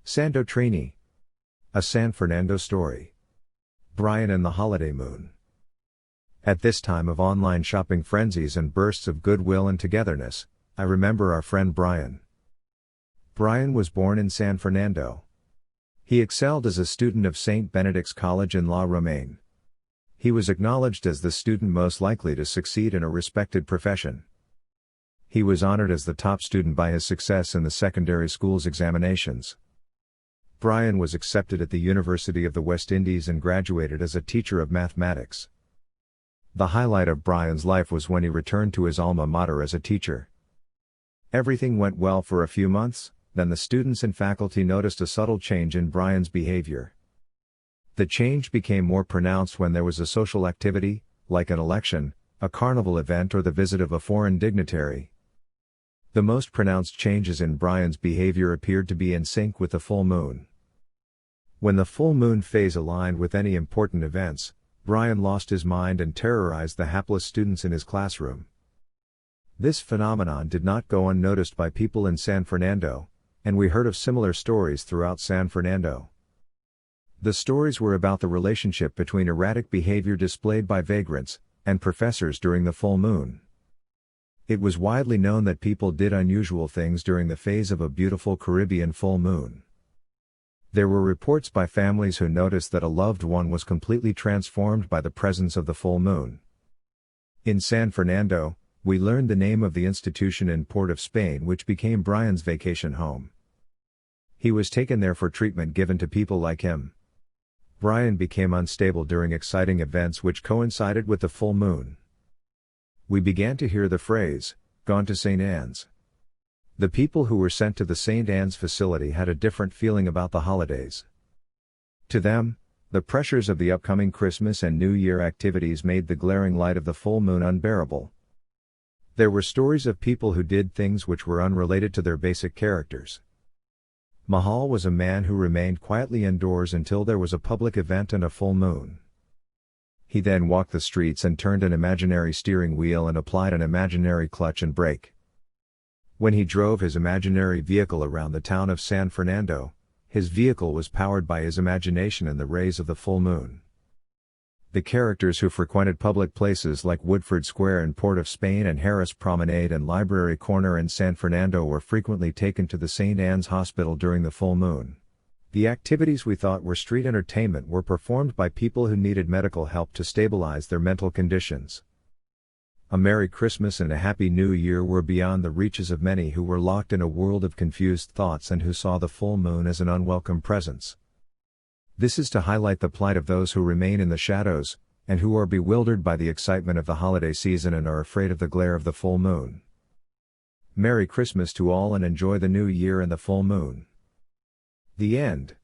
Sando Trini. A San Fernando story. Bryan and the holiday moon. At this time of online shopping frenzies and bursts of goodwill and togetherness, I remember our friend Bryan. Bryan was born in San Fernando. He excelled as a student of St. Benedict's College in La Romaine. He was acknowledged as the student most likely to succeed in a respected profession. He was honored as the top student by his success in the secondary school's examinations. Bryan was accepted at the University of the West Indies and graduated as a teacher of mathematics. The highlight of Bryan's life was when he returned to his alma mater as a teacher. Everything went well for a few months, then the students and faculty noticed a subtle change in Bryan's behavior. The change became more pronounced when there was a social activity, like an election, a carnival event, or the visit of a foreign dignitary. The most pronounced changes in Bryan's behavior appeared to be in sync with the full moon. When the full moon phase aligned with any important events, Bryan lost his mind and terrorized the hapless students in his classroom. This phenomenon did not go unnoticed by people in San Fernando, and we heard of similar stories throughout San Fernando. The stories were about the relationship between erratic behavior displayed by vagrants and professors during the full moon. It was widely known that people did unusual things during the phase of a beautiful Caribbean full moon. There were reports by families who noticed that a loved one was completely transformed by the presence of the full moon. In San Fernando, we learned the name of the institution in Port of Spain which became Bryan's vacation home. He was taken there for treatment given to people like him. Bryan became unstable during exciting events which coincided with the full moon. We began to hear the phrase, "Gone to St. Anne's." The people who were sent to the St. Anne's facility had a different feeling about the holidays. To them, the pressures of the upcoming Christmas and New Year activities made the glaring light of the full moon unbearable. There were stories of people who did things which were unrelated to their basic characters. Mahal was a man who remained quietly indoors until there was a public event and a full moon. He then walked the streets and turned an imaginary steering wheel and applied an imaginary clutch and brake. When he drove his imaginary vehicle around the town of San Fernando, his vehicle was powered by his imagination and the rays of the full moon. The characters who frequented public places like Woodford Square in Port of Spain and Harris Promenade and Library Corner in San Fernando were frequently taken to the St. Anne's Hospital during the full moon. The activities we thought were street entertainment were performed by people who needed medical help to stabilize their mental conditions. A Merry Christmas and a Happy New Year were beyond the reaches of many who were locked in a world of confused thoughts and who saw the full moon as an unwelcome presence. This is to highlight the plight of those who remain in the shadows, and who are bewildered by the excitement of the holiday season and are afraid of the glare of the full moon. Merry Christmas to all and enjoy the New Year and the full moon. The end.